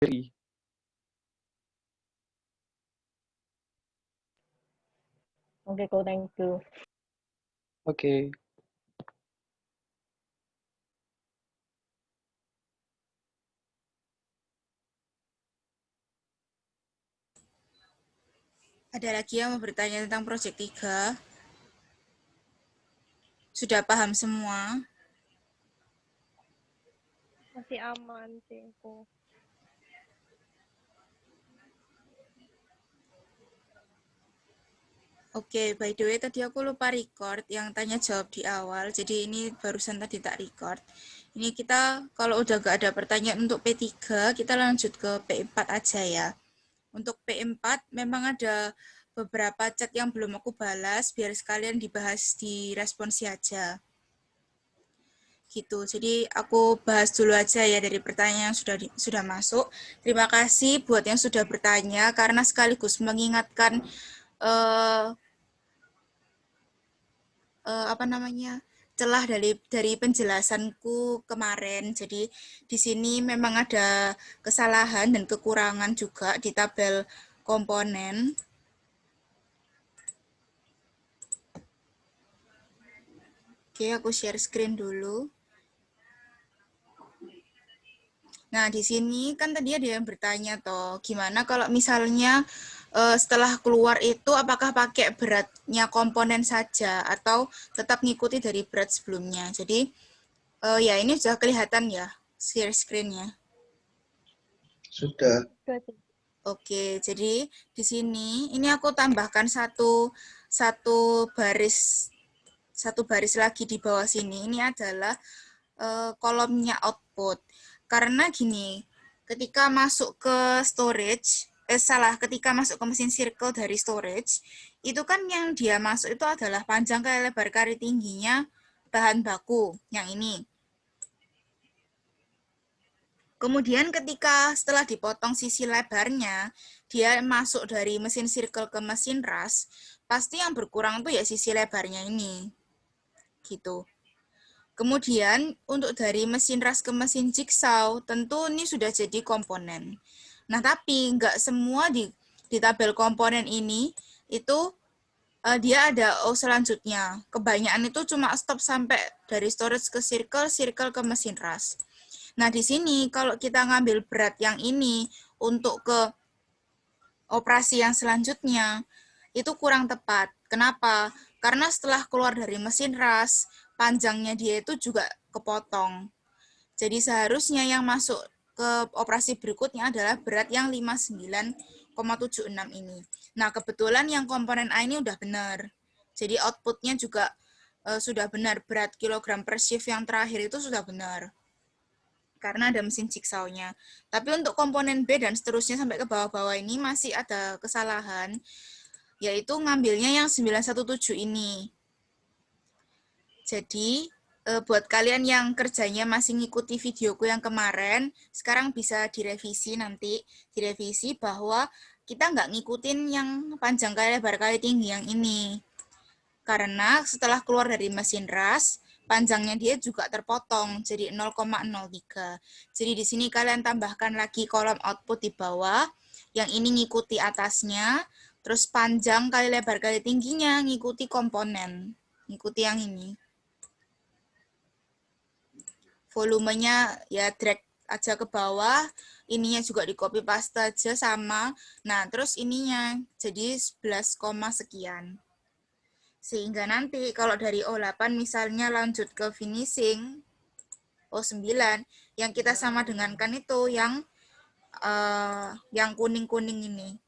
sendiri. Oke, cool, thank you. Oke. Ada lagi yang mau bertanya tentang proyek 3? Sudah paham semua? Masih aman sih aku. Oke, by the way tadi aku lupa record yang tanya jawab di awal. Jadi ini barusan tadi tak record. Ini kita kalau udah gak ada pertanyaan untuk P3, kita lanjut ke P4 aja ya. Untuk P4 memang ada beberapa chat yang belum aku balas, biar sekalian dibahas di responsi aja. Gitu. Jadi aku bahas dulu aja ya dari pertanyaan yang sudah masuk. Terima kasih buat yang sudah bertanya karena sekaligus mengingatkan celah dari penjelasanku kemarin. Jadi di sini memang ada kesalahan dan kekurangan juga di tabel komponen. Oke, aku share screen dulu. Nah, di sini kan tadi ada yang bertanya toh, gimana kalau misalnya setelah keluar itu apakah pakai beratnya komponen saja atau tetap ngikuti dari berat sebelumnya. Jadi ya ini sudah kelihatan ya share screen-nya. Sudah. Oke, jadi di sini ini aku tambahkan satu baris lagi di bawah sini. Ini adalah kolomnya output. Karena gini, ketika masuk ke ketika masuk ke mesin circle dari storage, itu kan yang dia masuk itu adalah panjang kali lebar kali tingginya bahan baku, yang ini. Kemudian ketika setelah dipotong sisi lebarnya, dia masuk dari mesin circle ke mesin ras, pasti yang berkurang tuh ya sisi lebarnya ini. Gitu. Kemudian untuk dari mesin ras ke mesin jigsaw, tentu ini sudah jadi komponen. Nah, tapi nggak semua di tabel komponen ini itu dia ada selanjutnya. Kebanyakan itu cuma stop sampai dari storage ke circle, circle ke mesin ras. Nah, di sini kalau kita ngambil berat yang ini untuk ke operasi yang selanjutnya, itu kurang tepat. Kenapa? Karena setelah keluar dari mesin ras, panjangnya dia itu juga kepotong. Jadi seharusnya yang masuk ke operasi berikutnya adalah berat yang 59,76 ini. Nah, kebetulan yang komponen A ini udah benar. Jadi outputnya juga sudah benar. Berat kilogram per shift yang terakhir itu sudah benar. Karena ada mesin jigsaw-nya. Tapi untuk komponen B dan seterusnya sampai ke bawah-bawah ini masih ada kesalahan, yaitu ngambilnya yang 917 ini. Jadi, buat kalian yang kerjanya masih ngikuti videoku yang kemarin, sekarang bisa direvisi nanti, direvisi bahwa kita nggak ngikutin yang panjang kali lebar kali tinggi yang ini. Karena setelah keluar dari mesin ras, panjangnya dia juga terpotong, jadi 0,03. Jadi di sini kalian tambahkan lagi kolom output di bawah, yang ini ngikuti atasnya, terus panjang kali lebar kali tingginya ngikuti komponen, ngikuti yang ini. Volumenya ya drag aja ke bawah, ininya juga di copy paste aja sama. Nah, terus ininya jadi 11, sekian. Sehingga nanti kalau dari O8 misalnya lanjut ke finishing, O9, yang kita sama dengankan itu yang kuning-kuning ini.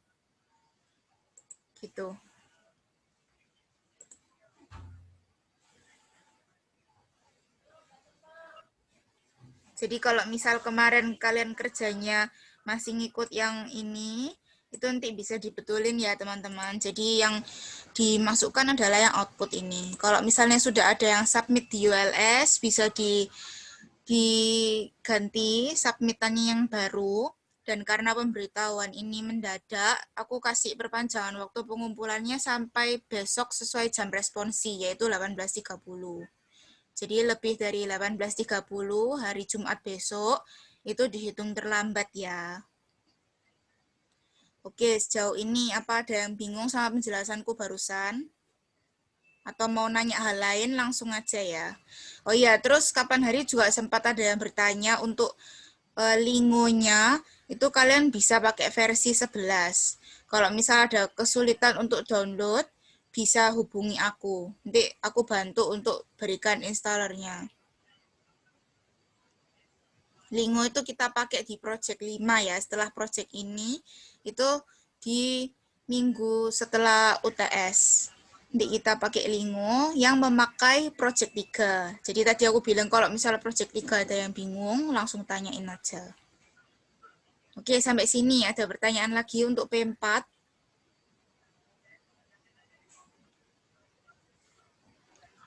Gitu. Jadi kalau misal kemarin kalian kerjanya masih ngikut yang ini, itu nanti bisa dibetulin ya teman-teman. Jadi yang dimasukkan adalah yang output ini. Kalau misalnya sudah ada yang submit di ULS, bisa diganti submitannya yang baru. Dan karena pemberitahuan ini mendadak, aku kasih perpanjangan waktu pengumpulannya sampai besok sesuai jam responsi, yaitu 18.30. Jadi lebih dari 18.30 hari Jumat besok, itu dihitung terlambat ya. Oke, sejauh ini apa ada yang bingung sama penjelasanku barusan? Atau mau nanya hal lain langsung aja ya. Oh iya, terus kapan hari juga sempat ada yang bertanya untuk Lingonya itu kalian bisa pakai versi 11. Kalau misal ada kesulitan untuk download, bisa hubungi aku. Nanti aku bantu untuk berikan installernya. Lingo itu kita pakai di project 5 ya. Setelah project ini, itu di minggu setelah UTS. Nanti kita pakai Lingo yang memakai project 3. Jadi tadi aku bilang kalau misalnya project 3 ada yang bingung, langsung tanyain aja. Oke, sampai sini ada pertanyaan lagi untuk P4.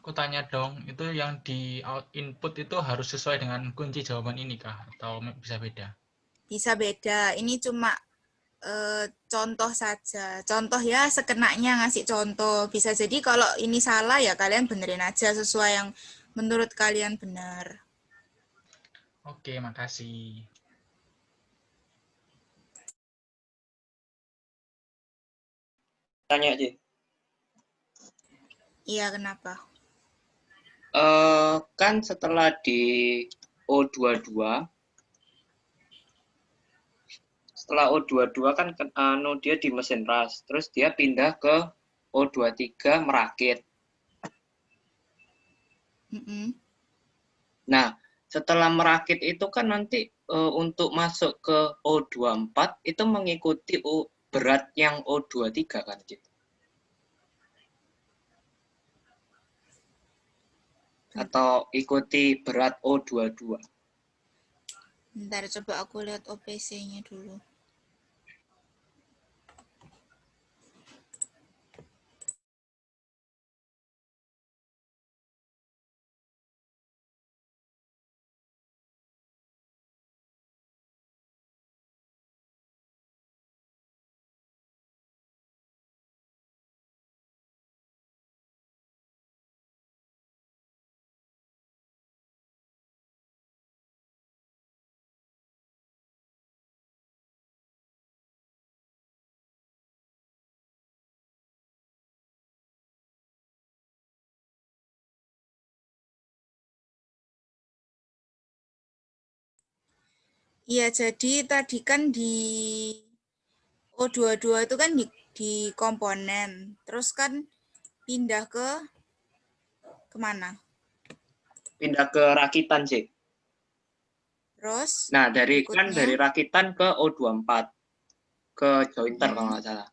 Aku tanya dong, itu yang di input itu harus sesuai dengan kunci jawaban ini kah? Atau bisa beda? Bisa beda, ini cuma contoh saja. Contoh ya, sekenanya ngasih contoh. Bisa jadi kalau ini salah ya kalian benerin aja sesuai yang menurut kalian benar. Oke, makasih. Tanya aja. Iya, kenapa? Kan setelah di O22, setelah O22 kan dia di mesin ras, terus dia pindah ke O23 merakit. Nah, setelah merakit itu kan nanti untuk masuk ke O24 itu mengikuti berat yang O23 kan gitu. Atau ikuti berat O22. Bentar, coba aku lihat OPC-nya dulu. Iya, jadi tadi kan di O22 itu kan di komponen. Terus kan pindah ke kemana? Pindah ke rakitan sih. Terus? Nah, dari berikutnya, rakitan ke O24 ke jointer kalau nggak salah.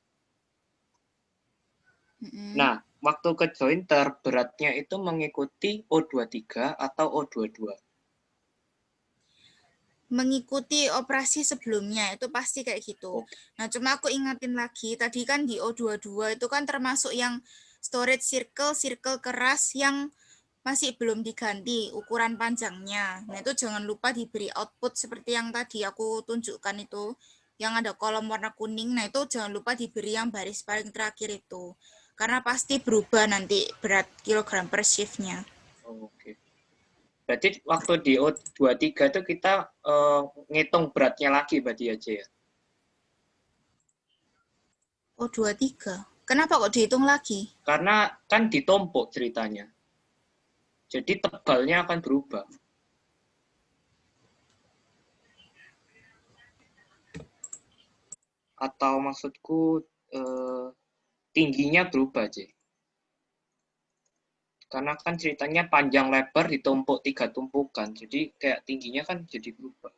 Nah, waktu ke jointer beratnya itu mengikuti O23 atau O22. Mengikuti operasi sebelumnya, itu pasti kayak gitu. Nah, cuma aku ingatin lagi, tadi kan di O22 itu kan termasuk yang storage circle keras yang masih belum diganti ukuran panjangnya. Nah, itu jangan lupa diberi output seperti yang tadi aku tunjukkan itu, yang ada kolom warna kuning. Nah, itu jangan lupa diberi yang baris paling terakhir itu. Karena pasti berubah nanti berat kilogram per shift-nya. Oke. Berarti waktu di O23 itu kita ngitung beratnya lagi berarti aja ya? O23? Kenapa kok dihitung lagi? Karena kan ditumpuk ceritanya. Jadi tebalnya akan berubah. Atau maksudku tingginya berubah aja. Karena kan ceritanya panjang lebar ditumpuk 3 tumpukan. Jadi kayak tingginya kan jadi berubah.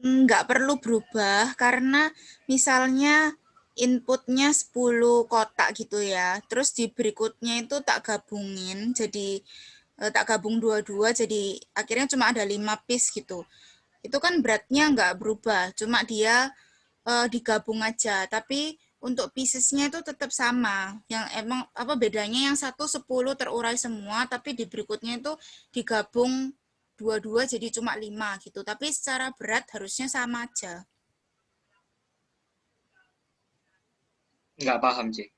Nggak perlu berubah karena misalnya inputnya 10 kotak gitu ya, terus di berikutnya itu tak gabungin, jadi tak gabung dua-dua, jadi akhirnya cuma ada 5 piece gitu. Itu kan beratnya nggak berubah, cuma dia digabung aja, tapi untuk piecesnya itu tetap sama. Yang emang apa bedanya yang 1 10 terurai semua, tapi di berikutnya itu digabung 22 jadi cuma 5 gitu. Tapi secara berat harusnya sama aja. Nggak paham sih.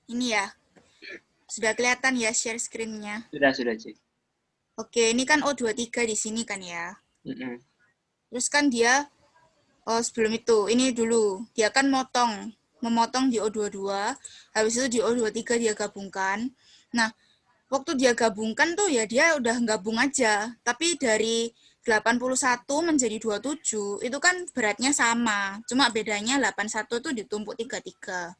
Ini ya. Sudah kelihatan ya share screen-nya. Sudah, Ci. Oke, ini kan O23 di sini kan ya. Mm-mm. Terus kan dia, sebelum itu, ini dulu. Dia kan memotong di O22, habis itu di O23 dia gabungkan. Nah, waktu dia gabungkan tuh ya dia udah gabung aja. Tapi dari 81 menjadi 27, itu kan beratnya sama. Cuma bedanya 81 tuh ditumpuk 33.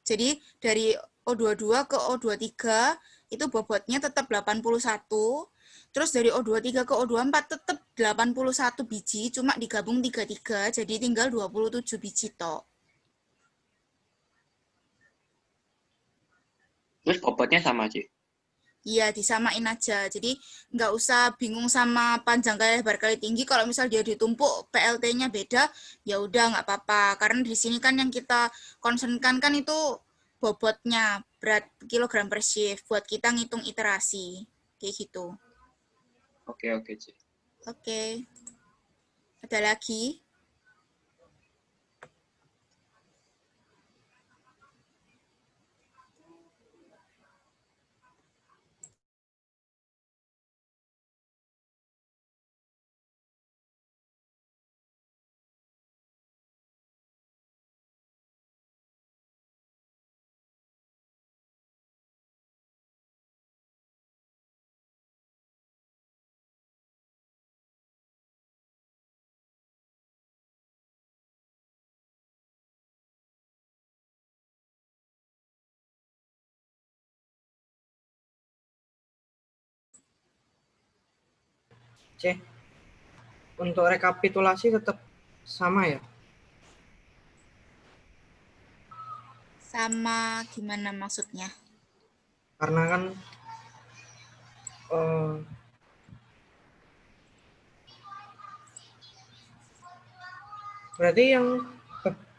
Jadi dari O22 ke O23 itu bobotnya tetap 81, terus dari O23 ke O24 tetap 81 biji, cuma digabung 33, jadi tinggal 27 biji tok. Terus bobotnya sama, Ci? Iya, disamain aja. Jadi nggak usah bingung sama panjang kali lebar kali tinggi. Kalau misal dia ditumpuk, PLT-nya beda, ya udah nggak apa-apa. Karena di sini kan yang kita concernkan kan itu bobotnya, berat kilogram per shift, buat kita ngitung iterasi. Kayak gitu. Oke, Ci. Oke. Ada lagi? C. Untuk rekapitulasi tetap sama ya? Sama gimana maksudnya? Karena kan berarti yang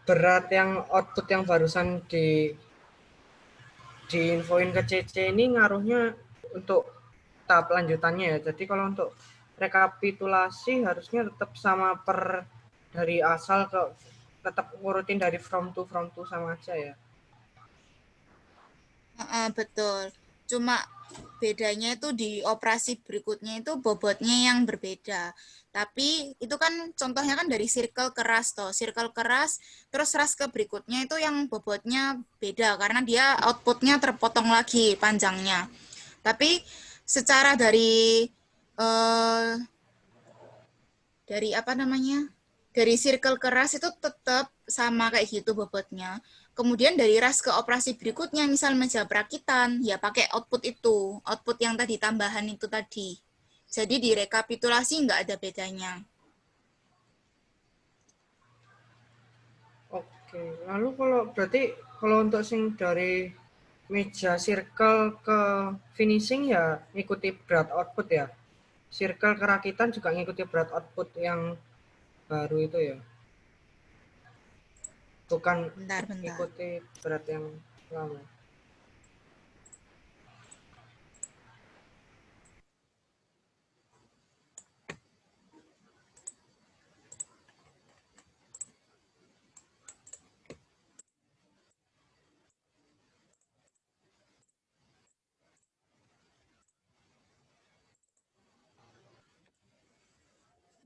berat yang output yang barusan diinfoin ke CC ini ngaruhnya untuk tahap lanjutannya ya. Jadi kalau untuk rekapitulasi harusnya tetap sama dari asal ke tetap ngurutin dari from to sama aja ya. Betul. Cuma bedanya itu di operasi berikutnya itu bobotnya yang berbeda. Tapi itu kan contohnya kan dari circle keras toh. Circle keras, terus ras ke berikutnya itu yang bobotnya beda karena dia outputnya terpotong lagi panjangnya. Tapi secara dari apa namanya? Dari circle keras itu tetap sama kayak gitu bobotnya. Kemudian dari ras ke operasi berikutnya, misal meja perakitan, ya pakai output itu, output yang tadi tambahan itu tadi. Jadi di rekapitulasi nggak ada bedanya. Oke, lalu kalau untuk sing dari meja circle ke finishing ya ngikuti berat output ya. Circle kerakitan juga ngikuti berat output yang baru itu ya. Bukan Bentar. ngikuti berat yang lama.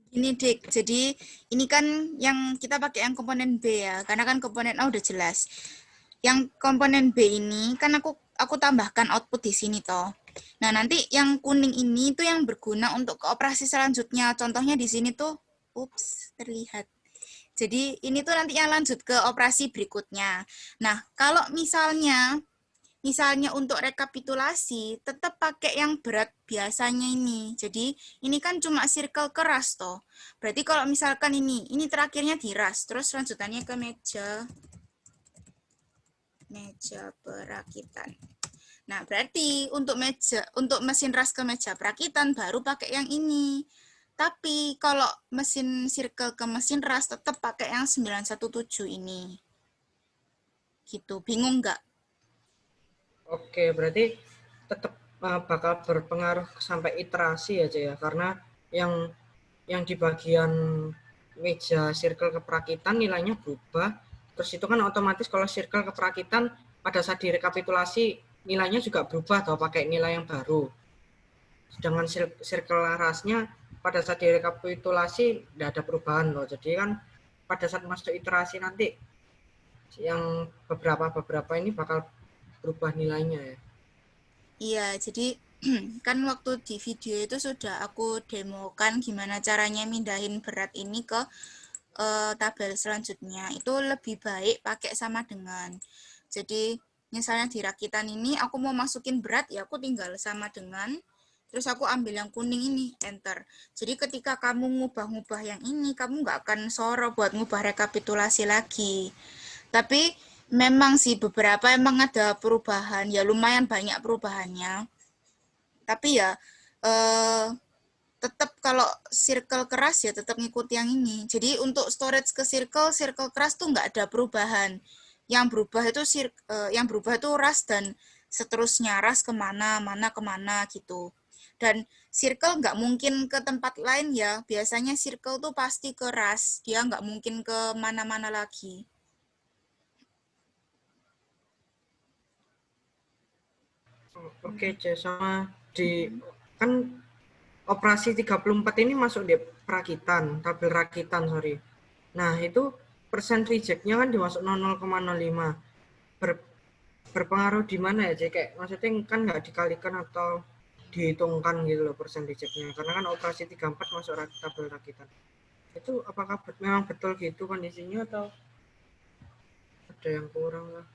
Ini Dik, jadi ini kan yang kita pakai yang komponen B ya, karena kan komponen A udah jelas. Yang komponen B ini kan aku tambahkan output di sini toh. Nah, nanti yang kuning ini tuh yang berguna untuk ke operasi selanjutnya. Contohnya di sini tuh, terlihat. Jadi ini tuh nanti yang lanjut ke operasi berikutnya. Nah, kalau misalnya untuk rekapitulasi, tetap pakai yang berat biasanya ini. Jadi, ini kan cuma circle keras toh. Berarti kalau misalkan ini terakhirnya di ras, terus lanjutannya ke meja perakitan. Nah, berarti untuk mesin ras ke meja perakitan baru pakai yang ini. Tapi kalau mesin circle ke mesin ras tetap pakai yang 917 ini. Gitu, bingung nggak? Oke, berarti tetap bakal berpengaruh sampai iterasi aja ya, karena yang di bagian meja circle keperakitan nilainya berubah. Terus itu kan otomatis kalau circle keperakitan pada saat direkapitulasi nilainya juga berubah atau pakai nilai yang baru. Sedangkan circle rasnya pada saat direkapitulasi tidak ada perubahan loh. Jadi kan pada saat masuk iterasi nanti yang beberapa ini bakal berubah nilainya ya. Iya, jadi kan waktu di video itu sudah aku demokan gimana caranya mindahin berat ini ke tabel selanjutnya. Itu lebih baik pakai sama dengan. Jadi misalnya di rakitan ini aku mau masukin berat, ya aku tinggal sama dengan, terus aku ambil yang kuning ini, enter. Jadi ketika kamu ngubah-ngubah yang ini, kamu nggak akan soro buat ngubah rekapitulasi lagi. Tapi memang sih beberapa emang ada perubahan, ya lumayan banyak perubahannya. Tapi ya tetap kalau circle keras ya tetap ngikuti yang ini. Jadi untuk storage ke circle keras tuh nggak ada perubahan. Yang berubah itu ras dan seterusnya, ras kemana, mana kemana gitu. Dan circle nggak mungkin ke tempat lain ya. Biasanya circle tuh pasti ke ras, dia nggak mungkin ke mana-mana lagi. Oke, C, sama di kan operasi 34 ini masuk di perakitan, tabel rakitan, sorry. Nah, itu persen reject-nya kan dimasuk 0,05. Berpengaruh di mana ya, C? Kayak maksudnya kan nggak dikalikan atau dihitungkan gitu loh persen reject-nya. Karena kan operasi 34 masuk tabel rakitan. Itu apakah memang betul gitu kondisinya atau ada yang kurang lah?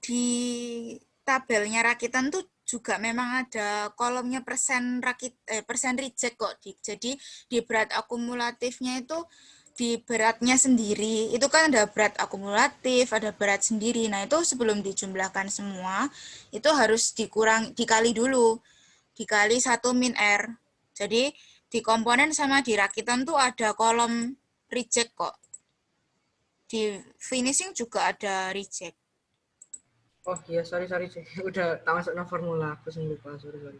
Di tabelnya rakitan tuh juga memang ada kolomnya persen reject kok. Jadi di berat akumulatifnya itu di beratnya sendiri itu kan ada berat akumulatif, ada berat sendiri. Nah, itu sebelum dijumlahkan semua itu harus dikali dulu. Dikali 1 min R. Jadi di komponen sama di rakitan tuh ada kolom reject kok. Di finishing juga ada reject. Oh iya, sorry C. Udah tak masuk no formula, aku sih lupa, sorry.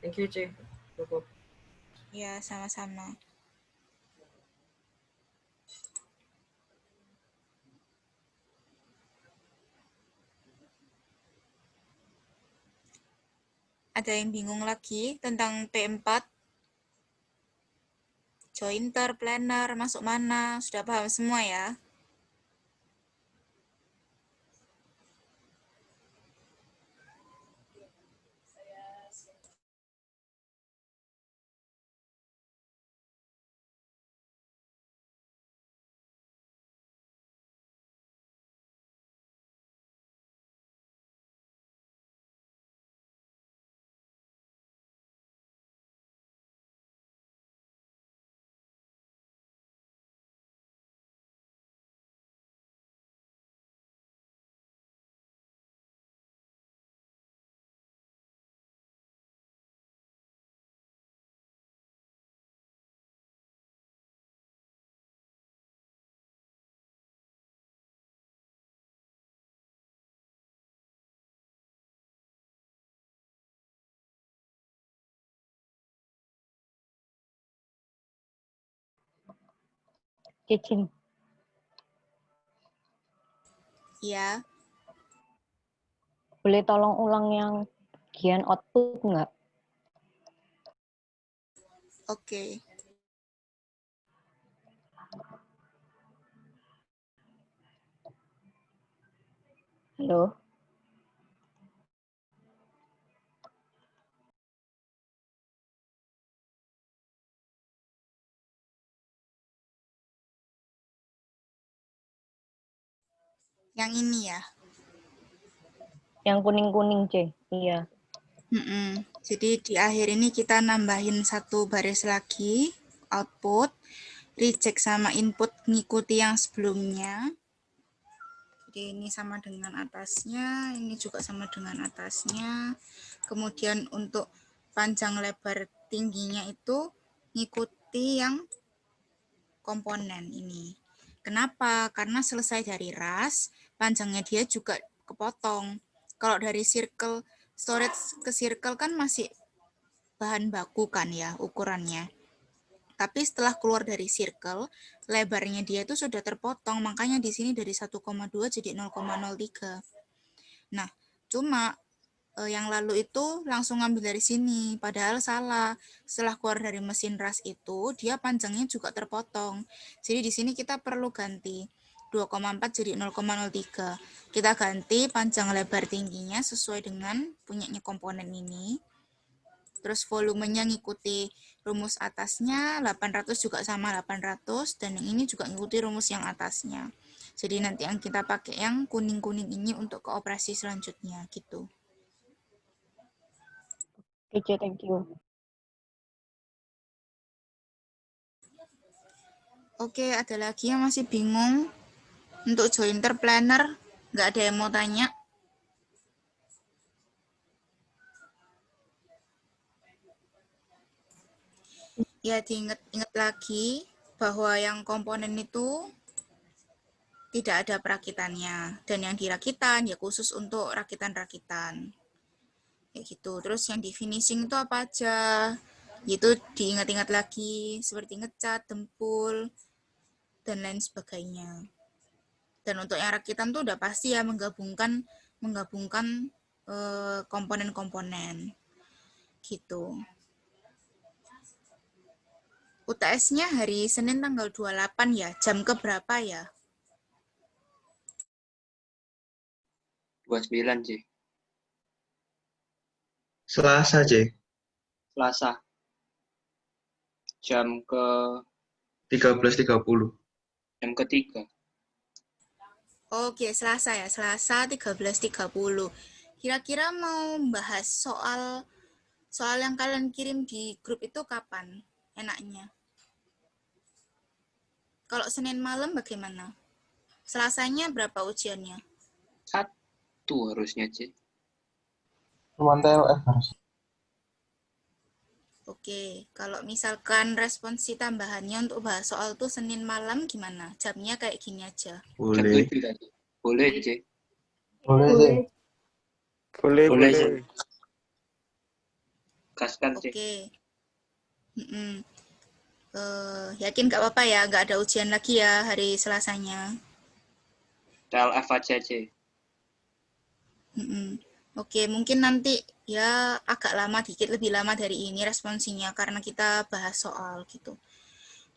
Thank you C. Cukup. Ya, sama-sama. Ada yang bingung lagi tentang P4? Jointer, planner, masuk mana? Sudah paham semua ya? Cicing. Ya. Boleh tolong ulang yang bagian output nggak? Oke. Halo? Yang ini ya. Yang kuning-kuning, C. Iya. Jadi di akhir ini kita nambahin 1 baris lagi. output, reject sama input ngikuti yang sebelumnya. Jadi ini sama dengan atasnya, ini juga sama dengan atasnya. Kemudian untuk panjang lebar tingginya itu ngikuti yang komponen ini. Kenapa? Karena selesai dari ras, panjangnya dia juga kepotong. Kalau dari circle storage ke circle kan masih bahan baku kan ya ukurannya. Tapi setelah keluar dari circle, lebarnya dia itu sudah terpotong, makanya di sini dari 1,2 jadi 0,03. Nah, cuma yang lalu itu langsung ngambil dari sini, padahal salah. Setelah keluar dari mesin ras itu, dia panjangnya juga terpotong. Jadi di sini kita perlu ganti 2,4 jadi 0,03. Kita ganti panjang lebar tingginya sesuai dengan punyanya komponen ini. Terus volumenya ngikuti rumus atasnya, 800 juga sama 800, dan yang ini juga ngikuti rumus yang atasnya. Jadi nanti yang kita pakai yang kuning-kuning ini untuk ke operasi selanjutnya, gitu. Oke, C, thank you. Oke, ada lagi yang masih bingung untuk jointer planner? Nggak ada yang mau tanya? Ya, diingat lagi bahwa yang komponen itu tidak ada perakitannya. Dan yang dirakitan ya khusus untuk rakitan-rakitan. Kayak gitu. Terus yang di finishing itu apa aja? Itu diingat-ingat lagi, seperti ngecat, dempul, dan lain sebagainya. Dan untuk yang rakitan tuh udah pasti ya menggabungkan komponen-komponen. Gitu. UTS-nya hari Senin tanggal 28 ya. Jam ke berapa ya? 29, C. Selasa, C. Selasa. Jam ke 13.30. jam ketiga. Oke, Selasa ya. Selasa 13.30. Kira-kira mau bahas soal yang kalian kirim di grup itu kapan enaknya? Kalau Senin malam bagaimana? Selasanya berapa ujiannya? 1 harusnya, C. Cuman TLF harus. Oke, kalau misalkan responsi tambahannya untuk bahas soal tuh Senin malam gimana? Jamnya kayak gini aja. Jam Boleh. 7 tadi. Boleh, C. Boleh, C. Boleh, C. Gaskan, C. Oke. Yakin nggak apa-apa ya, nggak ada ujian lagi ya hari Selasanya. TLF aja, C. Oke, mungkin nanti ya agak lama dikit, lebih lama dari ini responsinya karena kita bahas soal gitu.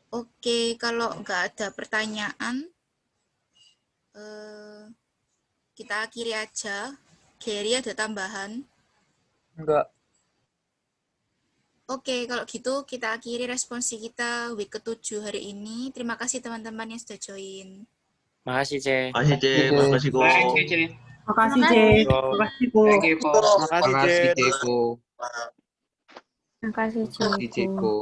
Oke, kalau nggak ada pertanyaan, kita akhiri aja. Gary ada tambahan? Enggak. Oke, kalau gitu kita akhiri responsi kita week ke-7 hari ini. Terima kasih teman-teman yang sudah join. Makasih, C. Makasih, C. Makasih, Ko. Thank you, C. Makasih, C. Makasih, Ko. Thank you, Ko. Makasih, C. Makasih, Ceko. Makasih, C. Makasih, Ceko.